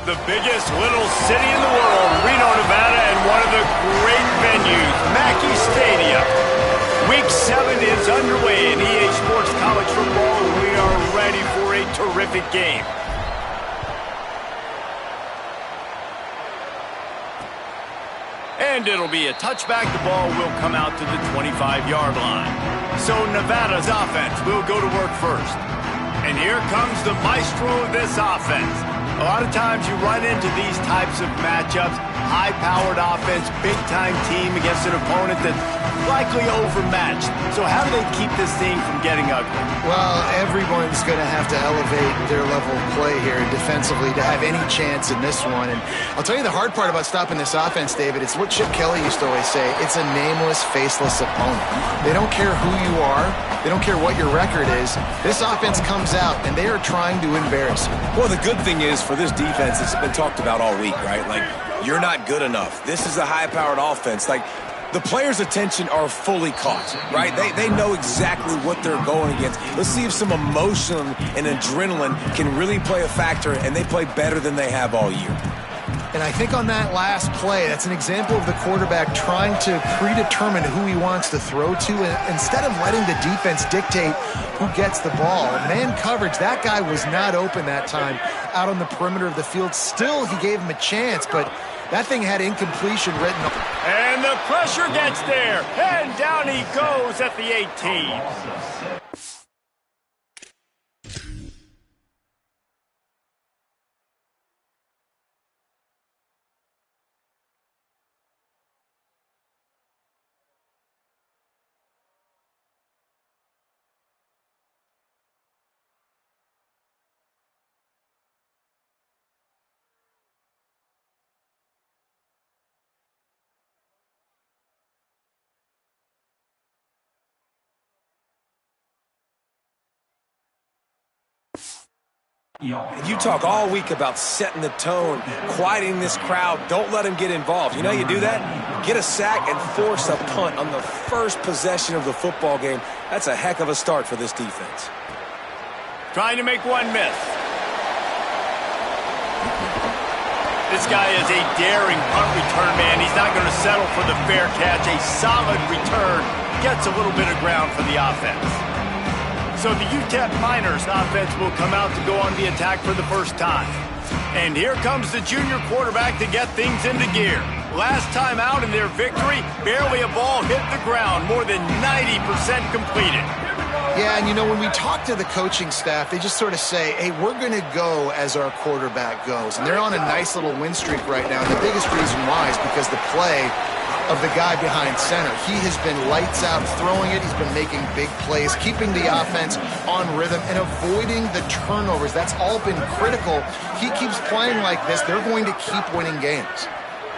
The biggest little city in the world, Reno, Nevada, and one of the great venues, Mackey Stadium. Week 7 is underway in EA Sports College Football, and we are ready for a terrific game. And it'll be a touchback. The ball will come out to the 25-yard line. So Nevada's offense will go to work first. And here comes the maestro of this offense. A lot of times you run into these types of matchups, high-powered offense, big-time team against an opponent that's likely overmatched. So how do they keep this thing from getting ugly? Well, everyone's going to have to elevate their level of play here defensively to have any chance in this one. And I'll tell you the hard part about stopping this offense, David, it's what Chip Kelly used to always say. It's a nameless, faceless opponent. They don't care who you are. They don't care what your record is. This offense comes out, and they are trying to embarrass you. Well, the good thing is for this defense, it's been talked about all week, right? Like, you're not good enough. This is a high-powered offense. Like, the players' attention are fully caught, right? They know exactly what they're going against. Let's see if some emotion and adrenaline can really play a factor, and they play better than they have all year. And I think on that last play, that's an example of the quarterback trying to predetermine who he wants to throw to, and instead of letting the defense dictate who gets the ball. Man coverage, that guy was not open that time out on the perimeter of the field. Still, he gave him a chance, but that thing had incompletion written on. And the pressure gets there, and down he goes at the 18. And you talk all week about setting the tone, quieting this crowd. Don't let them get involved. You know how you do that? Get a sack and force a punt on the first possession of the football game. That's a heck of a start for this defense. Trying to make one miss. This guy is a daring punt return man. He's not going to settle for the fair catch. A solid return gets a little bit of ground for the offense. So the UTEP Miners offense will come out to go on the attack for the first time. And here comes the junior quarterback to get things into gear. Last time out in their victory, barely a ball hit the ground, more than 90% completed. Yeah, and you know, when we talk to the coaching staff, they just sort of say, hey, we're going to go as our quarterback goes. And they're on a nice little win streak right now. And the biggest reason why is because the play of the guy behind center. He has been lights out throwing it. He's been making big plays, keeping the offense on rhythm and avoiding the turnovers. That's all been critical. He keeps playing like this, they're going to keep winning games.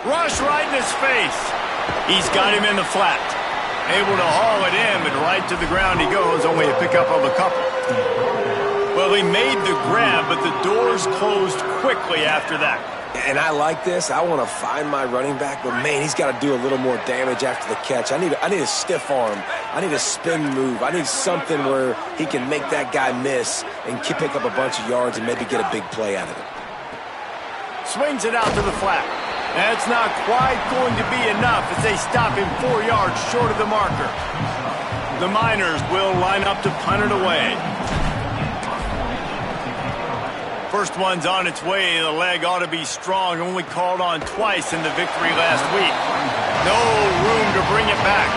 Rush right in his face. He's got him in the flat. Able to haul it in, but right to the ground he goes, only a pickup of a couple. Well, he made the grab, but the doors closed quickly after that. And I like this. I want to find my running back, but man, he's got to do a little more damage after the catch. I need a stiff arm. I need a spin move. I need something where he can make that guy miss and pick up a bunch of yards and maybe get a big play out of it. Swings it out to the flat. That's not quite going to be enough as they stop him 4 yards short of the marker. The Miners will line up to punt it away. First one's on its way. The leg ought to be strong. Only called on twice in the victory last week. No room to bring it back.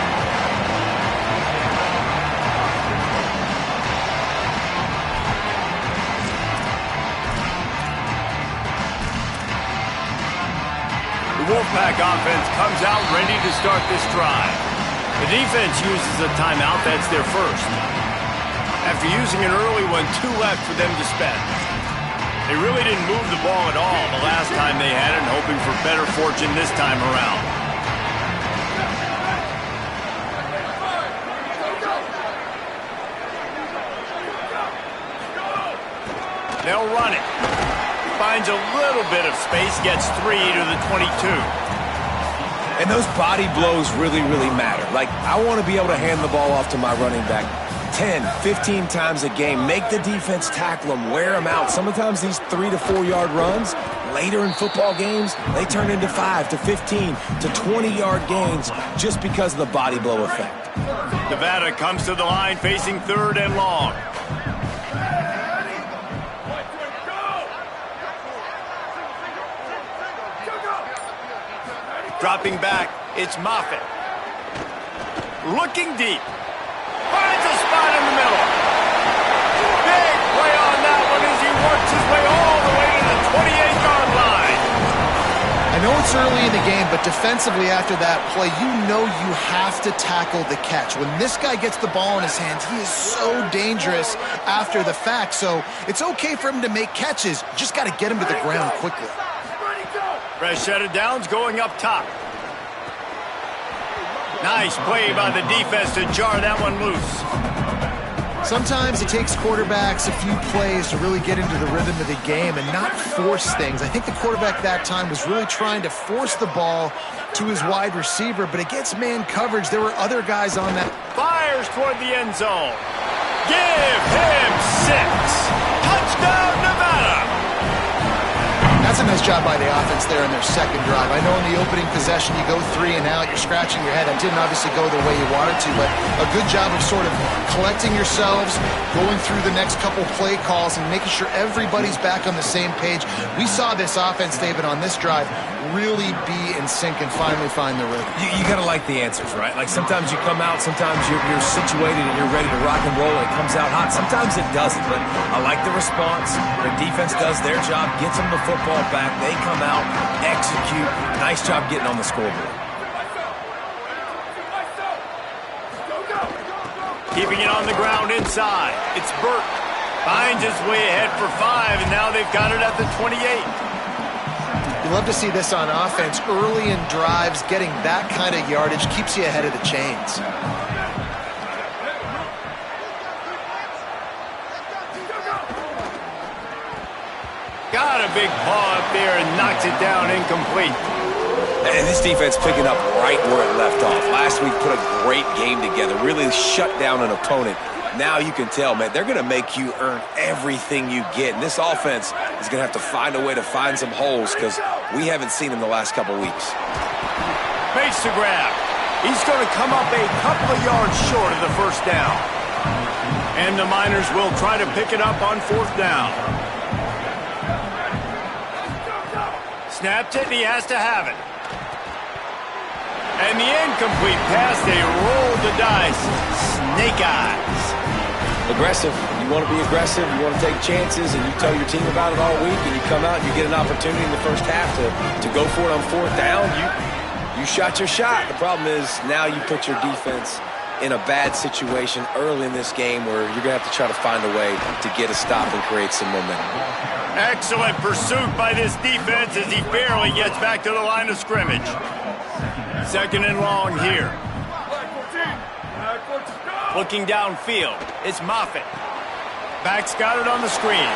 The Wolfpack offense comes out ready to start this drive. The defense uses a timeout. That's their first. After using an early one, 2 left for them to spend. They really didn't move the ball at all the last time they had it, hoping for better fortune this time around. They'll run it. Finds a little bit of space, gets 3 to the 22. And those body blows really, really matter. Like, I want to be able to hand the ball off to my running back 10, 15 times a game. Make the defense tackle them, wear them out. Sometimes these 3 to 4 yard runs later in football games, they turn into 5 to 15 to 20-yard gains just because of the body blow effect. Nevada comes to the line facing 3rd and long. Dropping back, it's Moffitt. Looking deep. Finds a spot in the middle. Big play on that one as he works his way all the way to the 28-yard line. I know it's early in the game, but defensively after that play, you know you have to tackle the catch. When this guy gets the ball in his hands, he is so dangerous after the fact. So it's okay for him to make catches. You just got to get him to the ground quickly. Fresh set of downs going up top. Nice play by the defense to jar that one loose. Sometimes it takes quarterbacks a few plays to really get into the rhythm of the game and not force things. I think the quarterback that time was really trying to force the ball to his wide receiver, but against man coverage, there were other guys on that. Fires toward the end zone. Give him 6. Touchdown, Nevada. That's a nice job by the offense there in their second drive. I know in the opening possession you go 3 and out, you're scratching your head. That didn't obviously go the way you wanted to, but a good job of sort of collecting yourselves, going through the next couple play calls, and making sure everybody's back on the same page. We saw this offense, David, on this drive really be in sync and finally find the rhythm. You got to like the answers, right? Like sometimes you come out, sometimes you're situated and you're ready to rock and roll and it comes out hot. Sometimes it doesn't, but I like the response. The defense does their job, gets them the football back. They come out, execute. Nice job getting on the scoreboard. Keeping it on the ground inside. It's Burt. Finds his way ahead for 5, and now they've got it at the 28. You love to see this on offense. Early in drives, getting that kind of yardage keeps you ahead of the chains. Got a big paw up there and knocks it down incomplete. And this defense picking up right where it left off. Last week put a great game together, really shut down an opponent. Now you can tell, man, they're going to make you earn everything you get. And this offense is going to have to find a way to find some holes because we haven't seen them the last couple weeks. Makes the grab. He's going to come up a couple of yards short of the first down. And the Miners will try to pick it up on 4th down. Snapped it, and he has to have it. And the incomplete pass, they roll the dice. Snake eyes. Aggressive. You want to be aggressive, you want to take chances, and you tell your team about it all week, and you come out and you get an opportunity in the first half to go for it on 4th down. You shot your shot. The problem is now you put your defense in a bad situation early in this game where you're going to have to try to find a way to get a stop and create some momentum. Excellent pursuit by this defense as he barely gets back to the line of scrimmage. 2nd and long here. Looking downfield, it's Moffitt. Back's got it on the screen.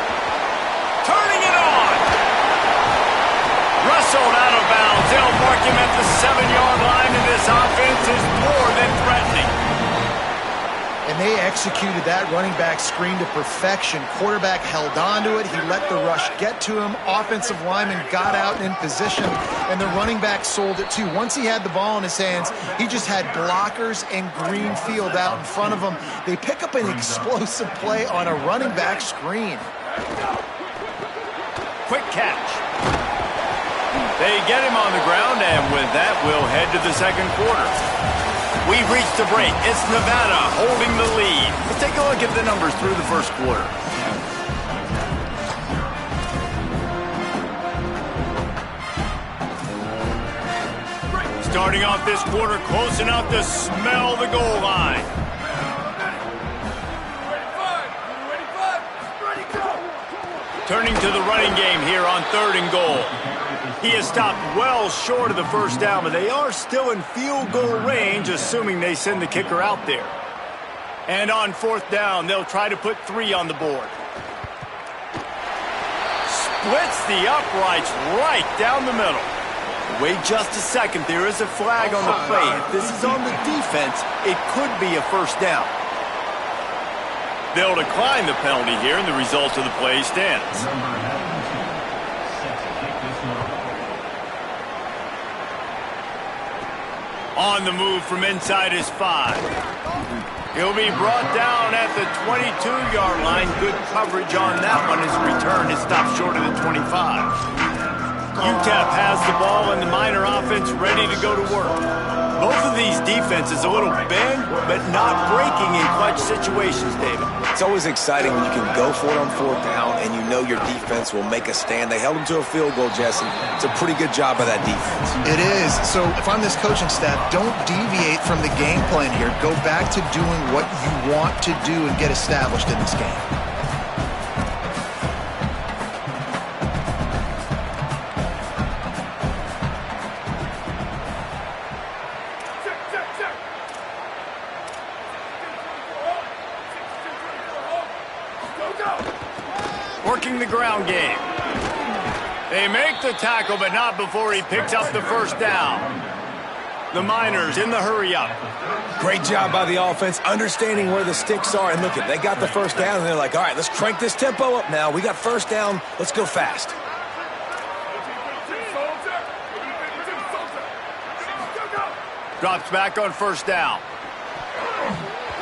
Turning it on! Wrestled out of bounds. They'll mark him at the 7-yard line, and this offense is more than threatening. And they executed that running back screen to perfection. Quarterback held on to it. He let the rush get to him. Offensive lineman got out in position, and the running back sold it too. Once he had the ball in his hands, he just had blockers and green field out in front of him. They pick up an explosive play on a running back screen. Quick catch. They get him on the ground, and with that, we'll head to the 2nd quarter. We've reached the break. It's Nevada holding the lead. Let's take a look at the numbers through the 1st quarter. Starting off this quarter close enough to smell the goal line. Turning to the running game here on 3rd and goal. He has stopped well short of the first down, but they are still in field goal range, assuming they send the kicker out there. And on 4th down, they'll try to put 3 on the board. Splits the uprights right down the middle. Wait just a second. There is a flag on the play. If this is on the defense, it could be a first down. They'll decline the penalty here, and the result of the play stands. On the move from inside his 5. He'll be brought down at the 22-yard line. Good coverage on that one. His return is stopped short of the 25. UTEP has the ball and the Miner offense ready to go to work. Both of these defenses a little bent, but not breaking in clutch situations, David. It's always exciting when you can go for it on 4th down and you know your defense will make a stand. They held them to a field goal, Jesse. It's a pretty good job by that defense. It is. So if I'm this coaching staff, don't deviate from the game plan here. Go back to doing what you want to do and get established in this game. Working the ground game. They make the tackle, but not before he picks up the first down. The Miners in the hurry-up. Great job by the offense, understanding where the sticks are. And look, they got the first down, and they're like, all right, let's crank this tempo up now. We got first down. Let's go fast. Drops back on first down.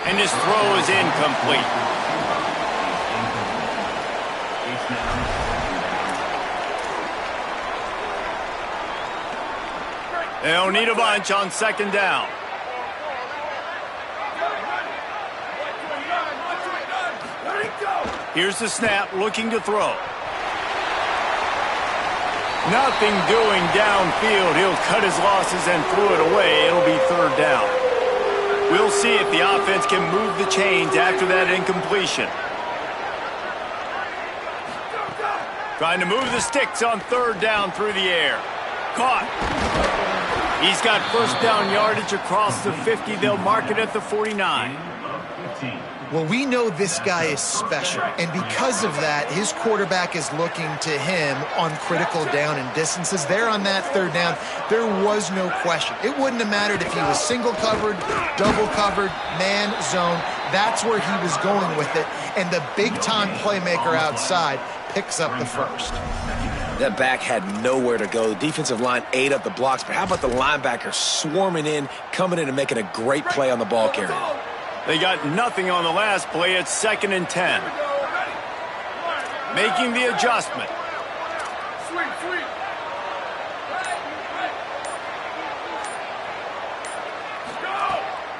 And his throw is incomplete. They'll need a bunch on 2nd down. Here's the snap, looking to throw. Nothing doing downfield. He'll cut his losses and throw it away. It'll be 3rd down. We'll see if the offense can move the chains after that incompletion. Trying to move the sticks on 3rd down through the air. Caught. He's got first down yardage across the 50. They'll mark it at the 49. Well, we know this guy is special, and because of that, his quarterback is looking to him on critical down and distances. There on that 3rd down, there was no question. It wouldn't have mattered if he was single covered, double covered, man, zone. That's where he was going with it, and the big-time playmaker outside picks up the first. That back had nowhere to go. The defensive line ate up the blocks, but how about the linebacker swarming in, coming in and making a great play on the ball carrier? They got nothing on the last play. It's 2nd and 10. Making the adjustment.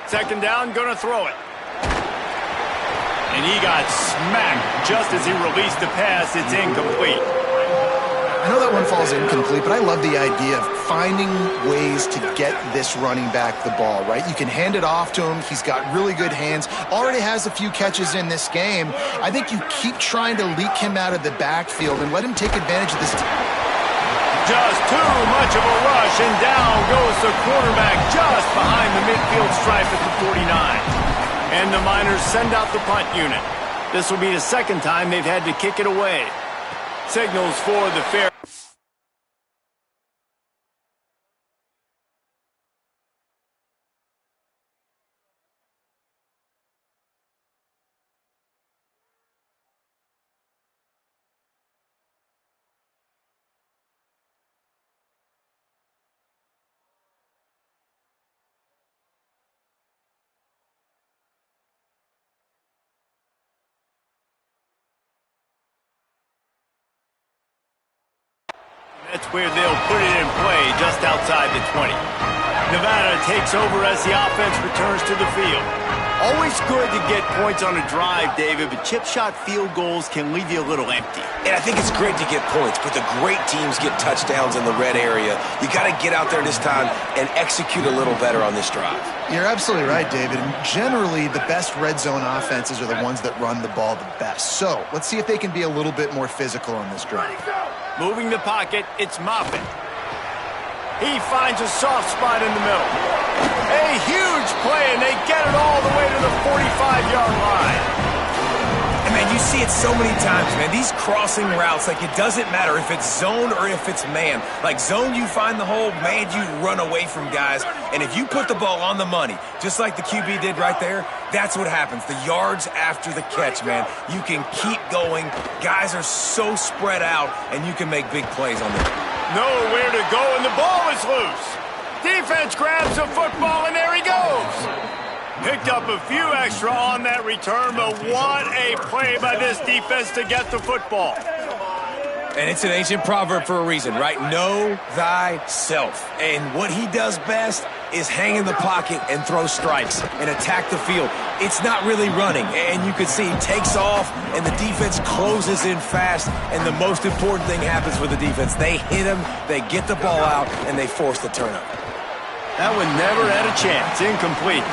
Second down, gonna throw it. And he got smacked just as he released the pass. It's incomplete. I know that one falls incomplete, but I love the idea of finding ways to get this running back the ball, right? You can hand it off to him. He's got really good hands. Already has a few catches in this game. I think you keep trying to leak him out of the backfield and let him take advantage of this. Just too much of a rush, and down goes the quarterback just behind the midfield stripe at the 49. And the Miners send out the punt unit. This will be the 2nd time they've had to kick it away. Signals for the fair. That's where they'll put it in play, just outside the 20. Nevada takes over as the offense returns to the field. Always good to get points on a drive, David, but chip shot field goals can leave you a little empty. And I think it's great to get points, but the great teams get touchdowns in the red area. You got to get out there this time and execute a little better on this drive. You're absolutely right, David. And generally, the best red zone offenses are the ones that run the ball the best. So let's see if they can be a little bit more physical on this drive. Moving the pocket, it's Moffitt. He finds a soft spot in the middle. A huge play, and they get it all the way to the 45-yard line. And, man, you see it so many times, man. These crossing routes, like, it doesn't matter if it's zone or if it's man. Like, zone, you find the hole. Man, you run away from guys. And if you put the ball on the money, just like the QB did right there, that's what happens. The yards after the catch, man. You can keep going. Guys are so spread out, and you can make big plays on them. Nowhere to go, and the ball is loose. Defense grabs the football, and there he goes. Picked up a few extra on that return, but what a play by this defense to get the football. And it's an ancient proverb for a reason, right? Know thyself. And what he does best is hang in the pocket and throw strikes and attack the field. It's not really running. And you can see he takes off, and the defense closes in fast. And the most important thing happens for the defense. They hit him, they get the ball out, and they force the turnover. That one never had a chance. Incomplete.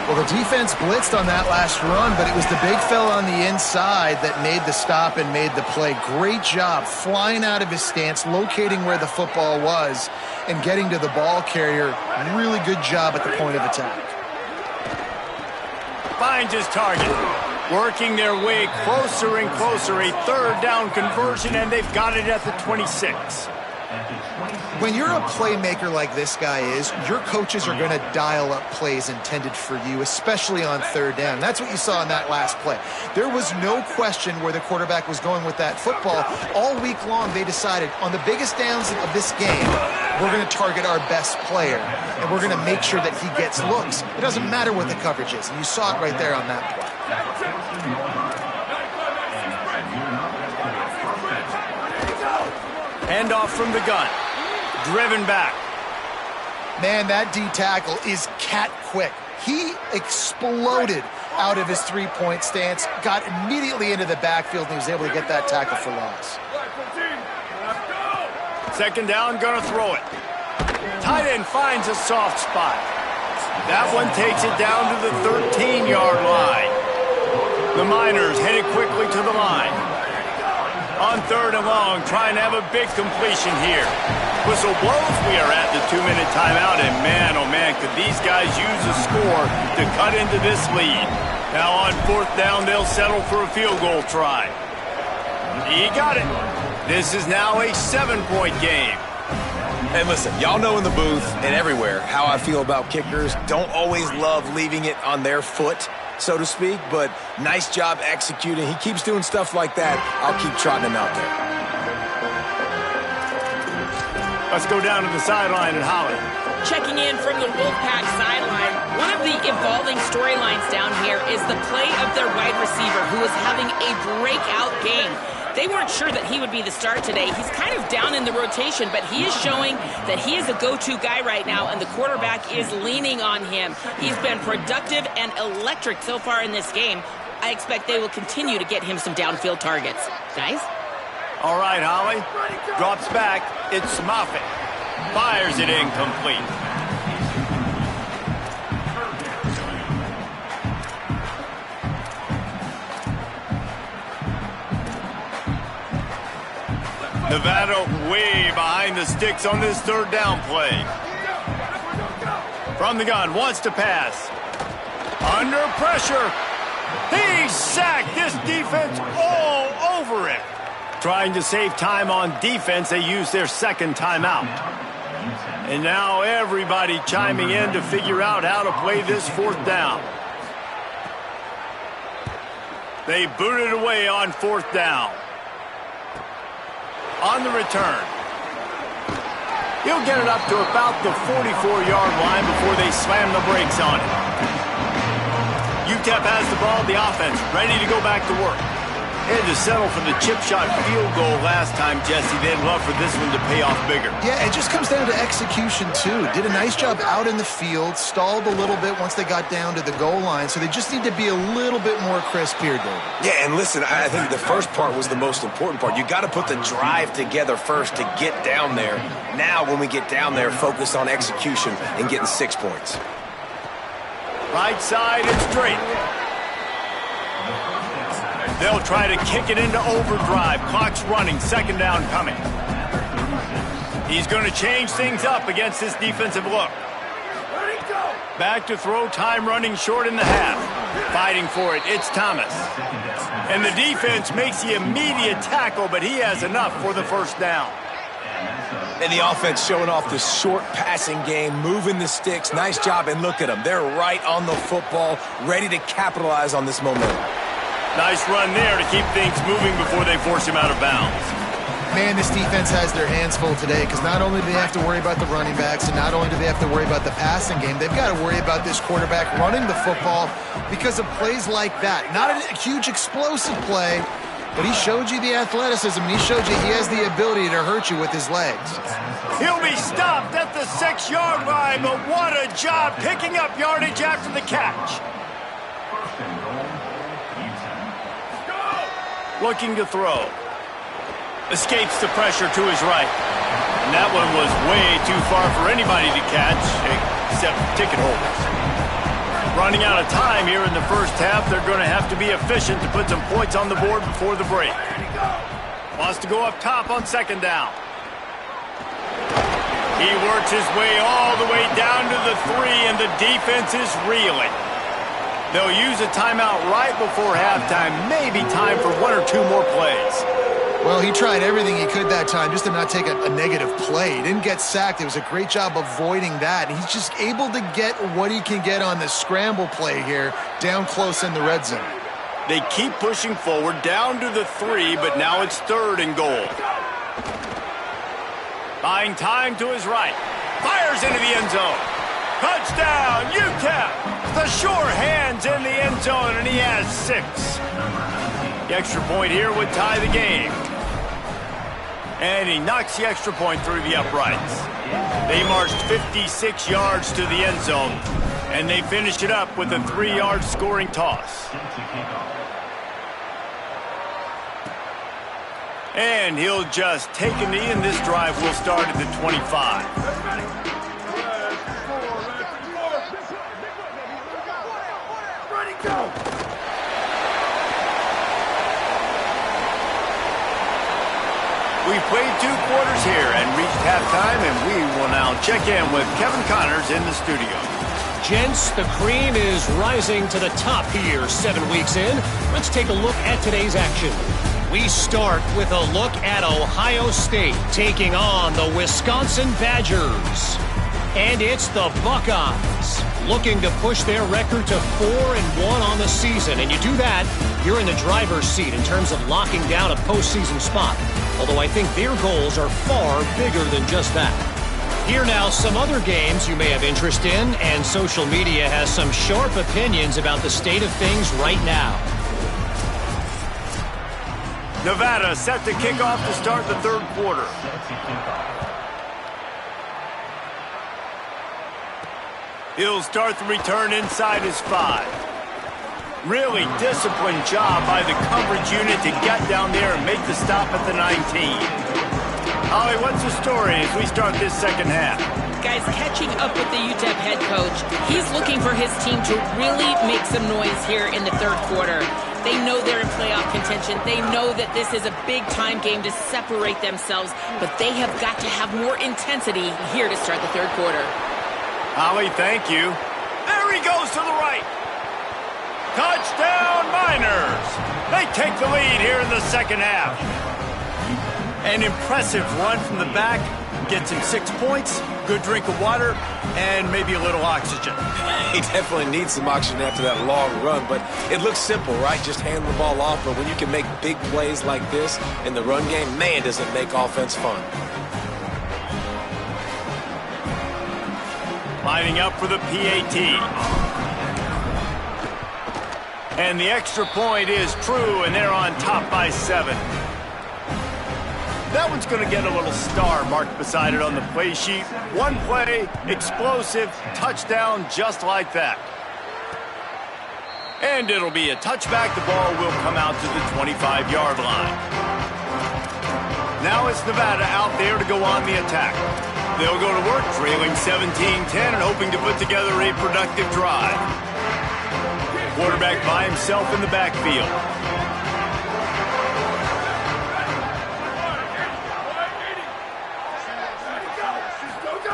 Well, the defense blitzed on that last run, but it was the big fella on the inside that made the stop and made the play. Great job flying out of his stance, locating where the football was, and getting to the ball carrier. Really good job at the point of attack. Finds his target. Working their way closer and closer. A third down conversion, and they've got it at the 26. When you're a playmaker like this guy is, your coaches are going to dial up plays intended for you, especially on third down. That's what you saw in that last play. There was no question where the quarterback was going with that football. All week long, they decided on the biggest downs of this game, we're going to target our best player, and we're going to make sure that he gets looks. It doesn't matter what the coverage is, and you saw it right there on that play. Handoff from the gun. Driven back. Man, that D tackle is cat quick. He exploded out of his three-point stance, got immediately into the backfield, and he was able to get that tackle for loss. Second down, gonna throw it. Tight end finds a soft spot. That one takes it down to the 13-yard line. The Miners headed quickly to the line. On third and long, trying to have a big completion here. Whistle blows, we are at the 2-minute timeout, and man, oh man, could these guys use a score to cut into this lead. Now on fourth down, they'll settle for a field goal try. He got it. This is now a 7-point game. And listen, y'all know in the booth and everywhere how I feel about kickers. Don't always love leaving it on their foot, so to speak, but nice job executing. He keeps doing stuff like that. I'll keep trotting him out there. Let's go down to the sideline and Holly. Checking in from the Wolfpack sideline, one of the evolving storylines down here is the play of their wide receiver, who is having a breakout game. They weren't sure that he would be the start today. He's kind of down in the rotation, but he is showing that he is a go-to guy right now, and the quarterback is leaning on him. He's been productive and electric so far in this game. I expect they will continue to get him some downfield targets. Guys? All right, Holly. Drops back. It's Moffitt. Fires it incomplete. Nevada way behind the sticks on this third down play. From the gun, wants to pass. Under pressure. He's sacked. This defense all over it. Trying to save time on defense, they use their second timeout. And now everybody chiming in to figure out how to play this fourth down. They boot it away on fourth down. On the return. He'll get it up to about the 44-yard line before they slam the brakes on it. UTEP has the ball, the offense, ready to go back to work. They had to settle for the chip shot field goal last time, Jesse. They'd love for this one to pay off bigger. Yeah, it just comes down to execution, too. Did a nice job out in the field, stalled a little bit once they got down to the goal line, so they just need to be a little bit more crisp here, David. Yeah, and listen, I think the first part was the most important part. You got to put the drive together first to get down there. Now, when we get down there, focus on execution and getting 6 points. Right side and straight. They'll try to kick it into overdrive. Clock's running. Second down coming. He's going to change things up against this defensive look. Back to throw. Time running short in the half. Fighting for it. It's Thomas. And the defense makes the immediate tackle, but he has enough for the first down. And the offense showing off the short passing game, moving the sticks. Nice job, and look at them. They're right on the football, ready to capitalize on this momentum. Nice run there to keep things moving before they force him out of bounds. Man, this defense has their hands full today because not only do they have to worry about the running backs and not only do they have to worry about the passing game, they've got to worry about this quarterback running the football because of plays like that. Not a huge explosive play, but he showed you the athleticism, and he showed you he has the ability to hurt you with his legs. He'll be stopped at the 6-yard line, but what a job picking up yardage after the catch. Looking to throw. Escapes the pressure to his right. And that one was way too far for anybody to catch, except ticket holders. Running out of time here in the first half, they're going to have to be efficient to put some points on the board before the break. Wants to go up top on second down. He works his way all the way down to the 3, and the defense is reeling. They'll use a timeout right before halftime, maybe time for 1 or 2 more plays. Well, he tried everything he could that time just to not take a negative play. He didn't get sacked. It was a great job avoiding that. He's just able to get what he can get on the scramble play here down close in the red zone. They keep pushing forward down to the 3, but now it's 3rd and goal. Buying time to his right. Fires into the end zone. Touchdown, UTEP! The sure hands in the end zone, and he has 6. The extra point here would tie the game. And he knocks the extra point through the uprights. They marched 56 yards to the end zone, and they finished it up with a 3-yard scoring toss. And he'll just take a knee, and this drive will start at the 25. We've played 2 quarters here and reached halftime, and we will now check in with Kevin Connors in the studio. Gents, the cream is rising to the top here 7 weeks in. Let's take a look at today's action. We start with a look at Ohio State taking on the Wisconsin Badgers. And it's the Buckeyes looking to push their record to 4-1 on the season. And you do that, you're in the driver's seat in terms of locking down a postseason spot. Although I think their goals are far bigger than just that. Here now, some other games you may have interest in, and social media has some sharp opinions about the state of things right now. Nevada set to kick off to start the 3rd quarter. He'll start the return inside his 5. Really disciplined job by the coverage unit to get down there and make the stop at the 19. Holly, what's the story as we start this second half? Guys, catching up with the UTEP head coach, he's looking for his team to really make some noise here in the 3rd quarter. They know they're in playoff contention. They know that this is a big-time game to separate themselves, but they have got to have more intensity here to start the 3rd quarter. Holly, thank you. There he goes to the right. Touchdown, Miners! They take the lead here in the second half. An impressive run from the back. Gets him 6 points, good drink of water, and maybe a little oxygen. He definitely needs some oxygen after that long run, but it looks simple, right? Just hand the ball off, but when you can make big plays like this in the run game, man, does it make offense fun. Lining up for the PAT. And the extra point is true, and they're on top by 7. That one's going to get a little star marked beside it on the play sheet. One play, explosive, touchdown, just like that. And it'll be a touchback. The ball will come out to the 25-yard line. Now it's Nevada out there to go on the attack. They'll go to work, trailing 17-10 and hoping to put together a productive drive. Quarterback by himself in the backfield.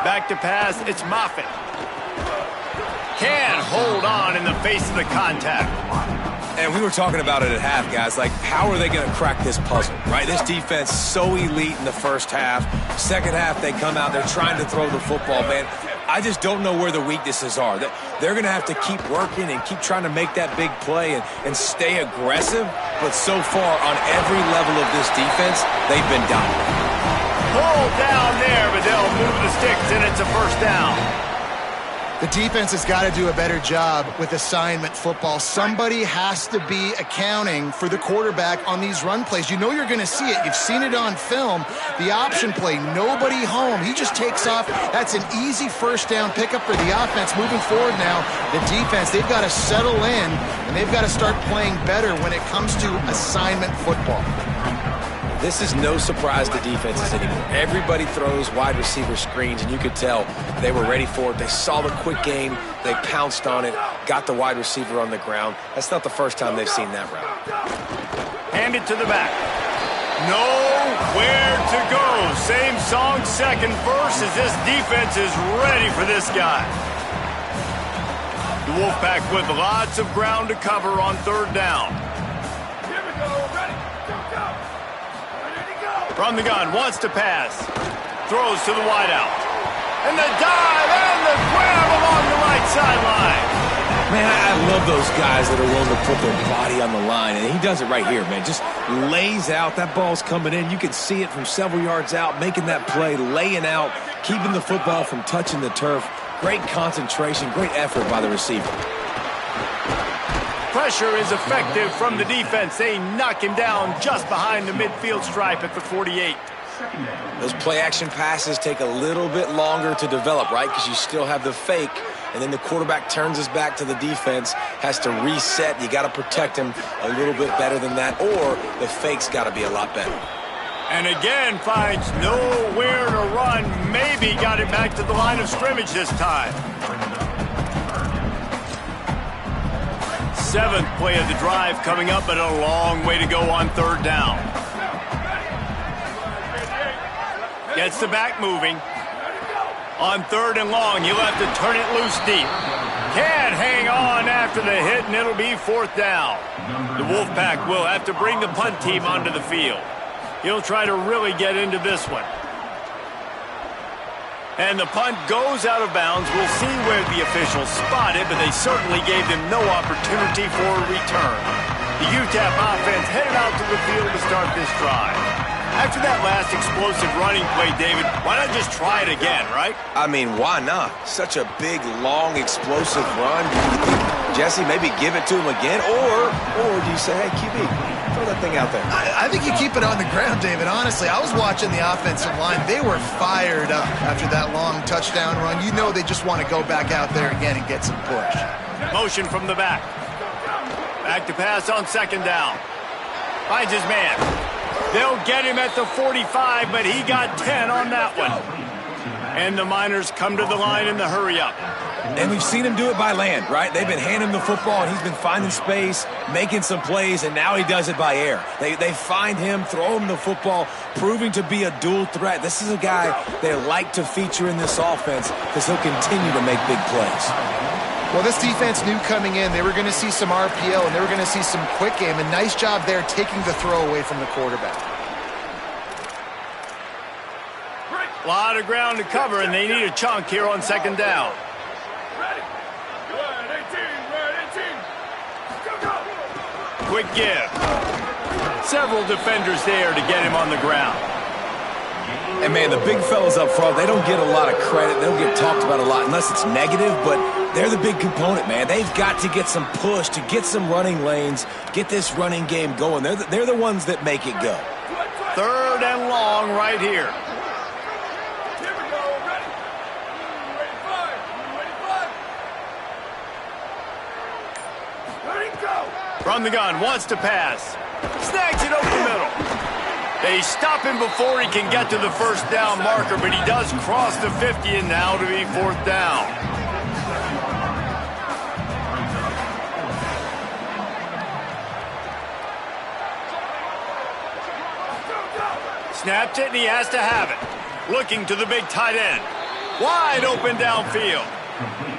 Back to pass, it's Moffitt. Can't hold on in the face of the contact. And we were talking about it at half, guys. Like, how are they going to crack this puzzle, right? This defense so elite in the first half. Second half, they come out, they're trying to throw the football, man. I just don't know where the weaknesses are. They're going to have to keep working and keep trying to make that big play and stay aggressive. but so far on every level of this defense, they've been dominant. Pull down there, but they'll move the sticks, and it's a first down. The defense has got to do a better job with assignment football. Somebody has to be accounting for the quarterback on these run plays. You know you're going to see it. You've seen it on film. The option play, nobody home. He just takes off. That's an easy first down pickup for the offense. Moving forward now, the defense, they've got to settle in, and they've got to start playing better when it comes to assignment football. This is no surprise to defenses anymore. Everybody throws wide receiver screens, and you could tell they were ready for it. They saw the quick game. They pounced on it, got the wide receiver on the ground. That's not the first time they've seen that route. Hand it to the back. Nowhere to go. Same song, second verse, as this defense is ready for this guy. The Wolfpack with lots of ground to cover on third down. From the gun, wants to pass. Throws to the wideout. And the dive and the grab along the right sideline. Man, I love those guys that are willing to put their body on the line, and he does it right here, man. Just lays out. That ball's coming in. You can see it from several yards out, making that play, laying out, keeping the football from touching the turf. Great concentration, great effort by the receiver. Pressure is effective from the defense. They knock him down just behind the midfield stripe at the 48. Those play-action passes take a little bit longer to develop, right? Because you still have the fake, and then the quarterback turns his back to the defense, has to reset. You got to protect him a little bit better than that, or the fake's got to be a lot better. And again, finds nowhere to run. Maybe got it back to the line of scrimmage this time. Seventh play of the drive coming up, but a long way to go on third down. Gets the back moving. On third and long, you'll have to turn it loose deep. Can't hang on after the hit, and it'll be fourth down. The Wolfpack will have to bring the punt team onto the field. He'll try to really get into this one. And the punt goes out of bounds. We'll see where the officials spot it, but they certainly gave them no opportunity for a return. The UTEP offense headed out to the field to start this drive. After that last explosive running play, David, why not just try it again, right? I mean, why not? Such a big, long, explosive run. Jesse, maybe give it to him again, or do you say, hey, QB, throw that thing out there? I think you keep it on the ground, David. Honestly, I was watching the offensive line. They were fired up after that long touchdown run. You know they just want to go back out there again and get some push. Motion from the back. Back to pass on second down. Finds his man. They'll get him at the 45, but he got 10 on that one. And the Miners come to the line in the hurry-up. And we've seen him do it by land, right? They've been handing him the football, and he's been finding space, making some plays, and now he does it by air. They find him, throw him the football, proving to be a dual threat. This is a guy they like to feature in this offense because he'll continue to make big plays. Well, this defense knew coming in they were going to see some RPO and they were going to see some quick game. A nice job there taking the throw away from the quarterback. A lot of ground to cover, and they need a chunk here on second down. Quick give. Several defenders there to get him on the ground. And, man, the big fellas up front, they don't get a lot of credit. They don't get talked about a lot unless it's negative, but they're the big component, man. They've got to get some push, to get some running lanes, get this running game going. They're the ones that make it go. Third and long right here. From the gun, wants to pass. Snags it over the middle. They stop him before he can get to the first down marker, but he does cross the 50 and now to be fourth down. Snapped it, and he has to have it. Looking to the big tight end. Wide open downfield.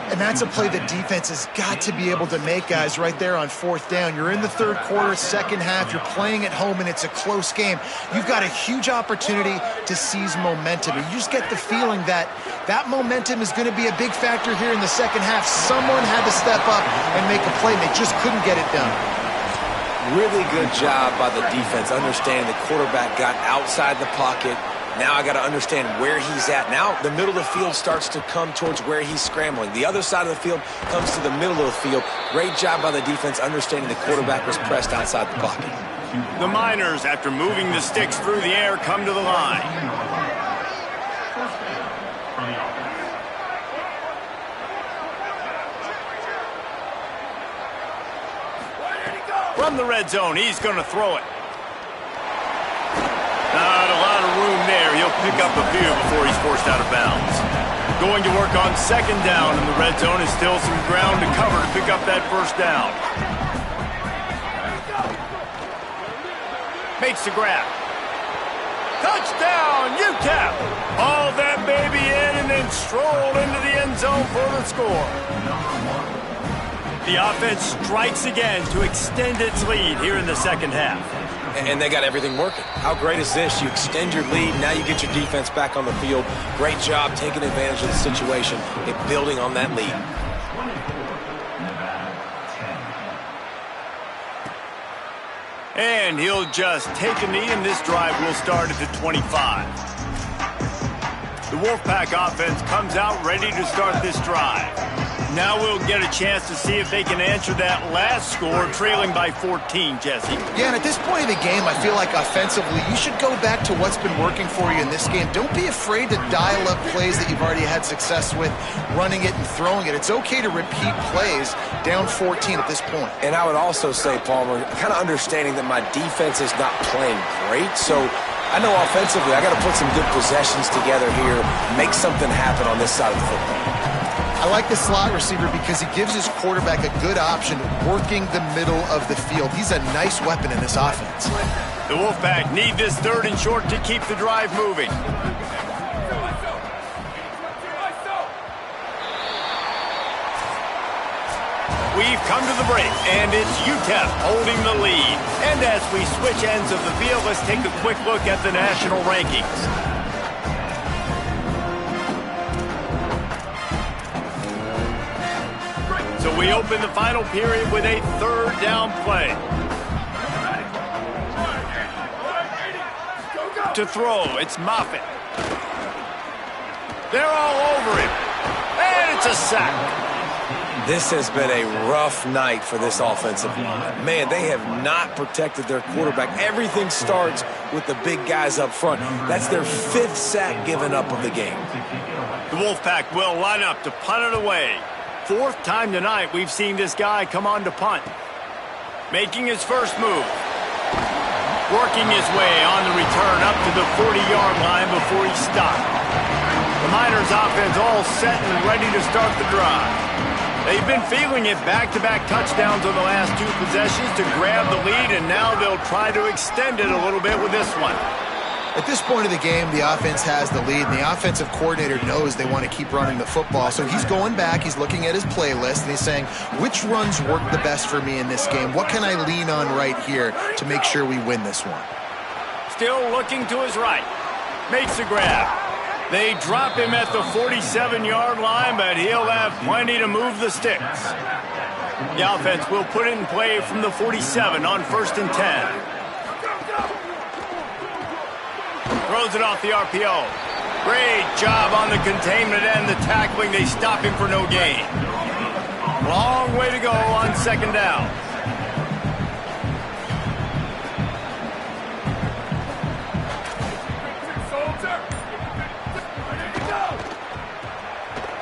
And that's a play that defense has got to be able to make, guys, right there on fourth down. You're in the third quarter, second half. You're playing at home, and it's a close game. You've got a huge opportunity to seize momentum. And you just get the feeling that that momentum is going to be a big factor here in the second half. Someone had to step up and make a play, and they just couldn't get it done. Really good job by the defense, understanding the quarterback got outside the pocket. Now I got to understand where he's at. Now the middle of the field starts to come towards where he's scrambling. The other side of the field comes to the middle of the field. Great job by the defense, understanding the quarterback was pressed outside the pocket. The Miners, after moving the sticks through the air, come to the line. From the red zone, he's going to throw it. Not a lot of room there. He'll pick up a few before he's forced out of bounds. Going to work on second down in the red zone. Is still some ground to cover to pick up that first down. Makes the grab. Touchdown, UTEP! Haul that baby in and then stroll into the end zone for the score. The offense strikes again to extend its lead here in the second half. And they got everything working. How great is this? You extend your lead, now you get your defense back on the field. Great job taking advantage of the situation and building on that lead. And he'll just take a knee, and this drive will start at the 25. The Wolfpack offense comes out ready to start this drive. Now we'll get a chance to see if they can answer that last score, trailing by 14, Jesse. Yeah, and at this point in the game, I feel like offensively, you should go back to what's been working for you in this game. Don't be afraid to dial up plays that you've already had success with, running it and throwing it. It's okay to repeat plays down 14 at this point. And I would also say, Palmer, kind of understanding that my defense is not playing great, so I know offensively I got to put some good possessions together here, make something happen on this side of the football. I like the slot receiver because he gives his quarterback a good option working the middle of the field. He's a nice weapon in this offense. The Wolfpack need this third and short to keep the drive moving. We've come to the break, and it's UTEP holding the lead. And as we switch ends of the field, let's take a quick look at the national rankings. So we open the final period with a third down play. To throw, it's Moffitt. They're all over him. And it's a sack. This has been a rough night for this offensive line. Man, they have not protected their quarterback. Everything starts with the big guys up front. That's their fifth sack given up of the game. The Wolfpack will line up to punt it away. Fourth time tonight we've seen this guy come on to punt. Making his first move. Working his way on the return up to the 40-yard line before he stopped. The Miners offense all set and ready to start the drive. They've been feeling it, back-to-back touchdowns on the last two possessions to grab the lead, and now they'll try to extend it a little bit with this one. At this point of the game, the offense has the lead, and the offensive coordinator knows they want to keep running the football. So he's going back, he's looking at his playlist, and he's saying, which runs work the best for me in this game? What can I lean on right here to make sure we win this one? Still looking to his right. Makes the grab. They drop him at the 47-yard line, but he'll have plenty to move the sticks. The offense will put it in play from the 47 on 1st and 10. Throws it off the RPO. Great job on the containment and the tackling. They stop him for no gain. Long way to go on second down.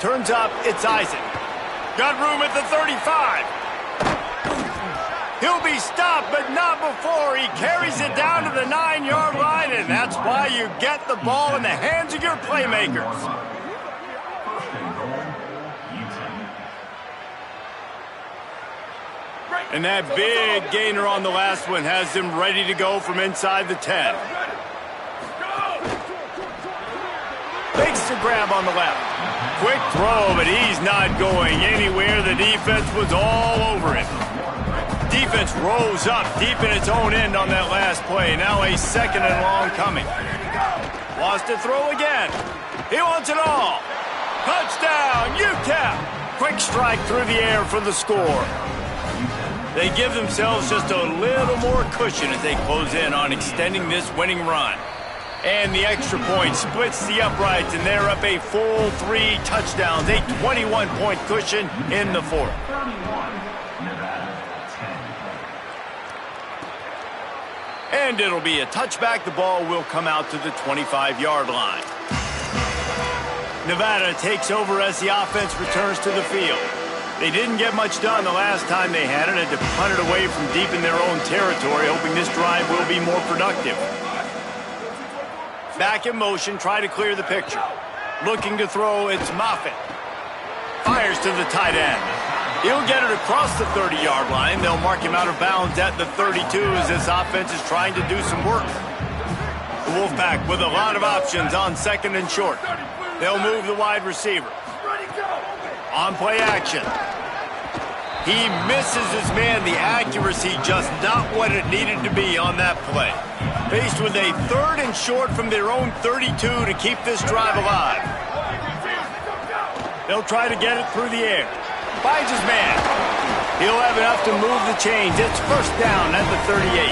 Turns up, it's Isaac. Got room at the 35. He'll be stopped, but not before. He carries it down to the 9-yard line, and that's why you get the ball in the hands of your playmakers. And that big gainer on the last one has him ready to go from inside the 10. Makes the grab on the left. Quick throw, but he's not going anywhere. The defense was all over him. Defense rose up deep in its own end on that last play. Now a second and long coming. Wants to throw again. He wants it all. Touchdown, UTEP. Quick strike through the air for the score. They give themselves just a little more cushion as they close in on extending this winning run. And the extra point splits the uprights, and they're up a full 3 touchdowns, a 21-point cushion in the fourth. And it'll be a touchback. The ball will come out to the 25-yard line. Nevada takes over as the offense returns to the field. They didn't get much done the last time they had it, had to punt it away from deep in their own territory, hoping this drive will be more productive. Back in motion, try to clear the picture. Looking to throw, it's Moffitt. Fires to the tight end. He'll get it across the 30-yard line. They'll mark him out of bounds at the 32 as this offense is trying to do some work. The Wolfpack with a lot of options on second and short. They'll move the wide receiver. On play action. He misses his man. The accuracy just not what it needed to be on that play. Faced with a 3rd and short from their own 32 to keep this drive alive. They'll try to get it through the air. Finds his man. He'll have enough to move the chains. It's first down at the 38.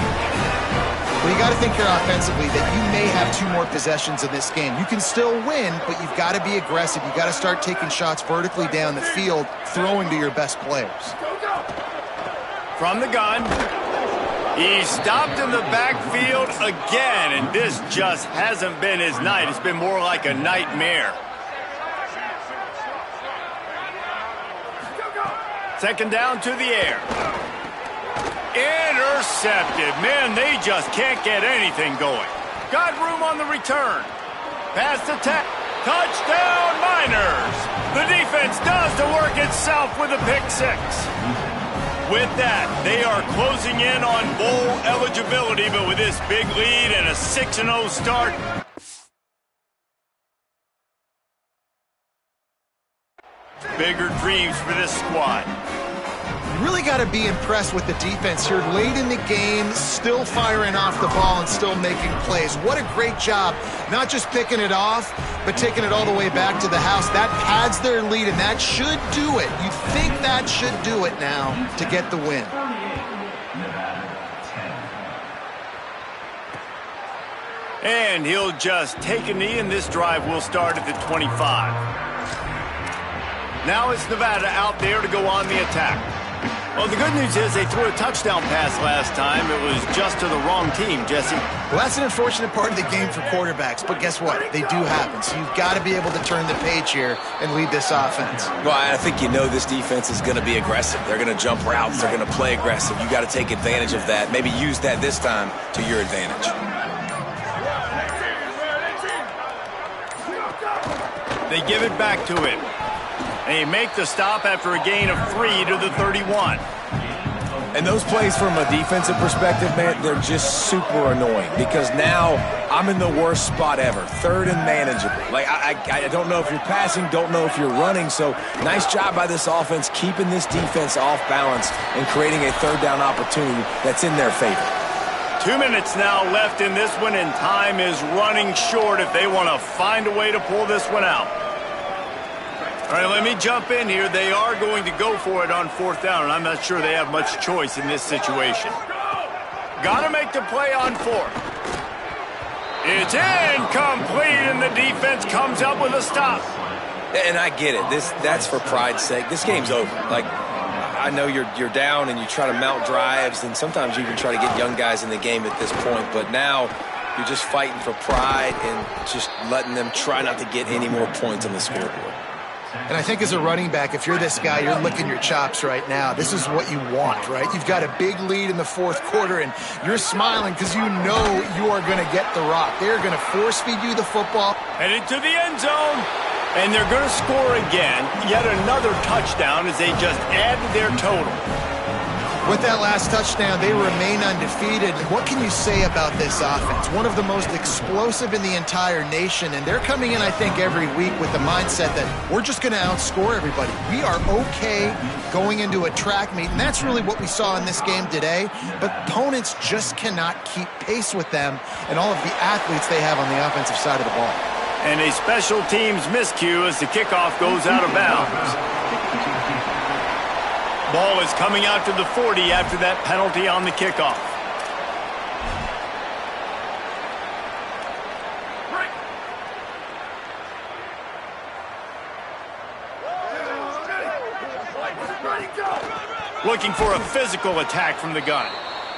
Well, you got to think here offensively that you may have 2 more possessions in this game. You can still win, but you've got to be aggressive. You've got to start taking shots vertically down the field, throwing to your best players. From the gun, he's stopped in the backfield again, and this just hasn't been his night. It's been more like a nightmare. Second down to the air. Intercepted. Man, they just can't get anything going. Got room on the return. Pass the touchdown Miners. The defense does the work itself with a pick 6. With that, they are closing in on bowl eligibility, but with this big lead and a 6-0 start, bigger dreams for this squad. Really got to be impressed with the defense here. Late in the game, still firing off the ball and still making plays. What a great job. Not just picking it off, but taking it all the way back to the house. That pads their lead, and that should do it. You think that should do it now to get the win. And he'll just take a knee, and this drive will start at the 25. Now it's Nevada out there to go on the attack. Well, the good news is they threw a touchdown pass last time. It was just to the wrong team, Jesse. Well, that's an unfortunate part of the game for quarterbacks, but guess what? They do happen, so you've got to be able to turn the page here and lead this offense. Well, I think you know this defense is going to be aggressive. They're going to jump routes. They're going to play aggressive. You got to take advantage of that. Maybe use that this time to your advantage. They give it back to him. They make the stop after a gain of 3 to the 31. And those plays from a defensive perspective, man, they're just super annoying because now I'm in the worst spot ever. 3rd and manageable. Like, I don't know if you're passing, don't know if you're running. So nice job by this offense keeping this defense off balance and creating a 3rd down opportunity that's in their favor. 2 minutes now left in this one, and time is running short if they want to find a way to pull this one out. All right, let me jump in here. They are going to go for it on 4th down, and I'm not sure they have much choice in this situation. Got to make the play on 4th. It's incomplete, and the defense comes up with a stop. And I get it. That's for pride's sake. This game's over. Like, I know you're down and you try to mount drives, and sometimes you even try to get young guys in the game at this point. But now you're just fighting for pride and just letting them try not to get any more points on the scoreboard. And I think as a running back, if you're this guy, you're licking your chops right now. This is what you want, right? You've got a big lead in the 4th quarter, and you're smiling because you know you are going to get the rock. They're going to force feed you the football. Headed to the end zone, and they're going to score again. Yet another touchdown as they just add to their total. With that last touchdown, they remain undefeated. What can you say about this offense? One of the most explosive in the entire nation, and they're coming in, I think, every week with the mindset that we're just going to outscore everybody. We are okay going into a track meet, and that's really what we saw in this game today. But opponents just cannot keep pace with them and all of the athletes they have on the offensive side of the ball. And a special teams miscue as the kickoff goes out of bounds. Ball is coming out to the 40 after that penalty on the kickoff. Looking for a physical attack from the gun.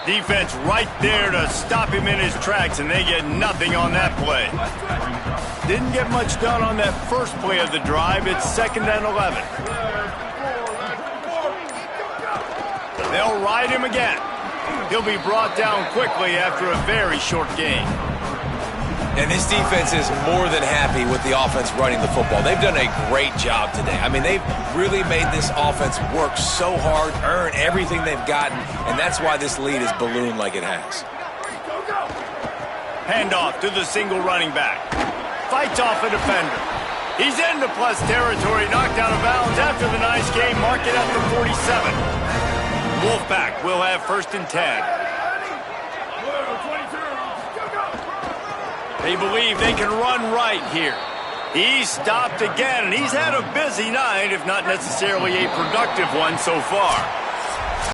Defense right there to stop him in his tracks, and they get nothing on that play. Didn't get much done on that first play of the drive. It's 2nd and 11. They'll ride him again. He'll be brought down quickly after a very short game. And this defense is more than happy with the offense running the football. They've done a great job today. I mean, they've really made this offense work so hard, earn everything they've gotten, and that's why this lead is ballooned like it has. Handoff to the single running back. Fights off a defender. He's into plus territory, knocked out of bounds after the nice game. Mark it at the 47. Wolfpack will have 1st and 10. They believe they can run right here. He's stopped again, and he's had a busy night, if not necessarily a productive one so far.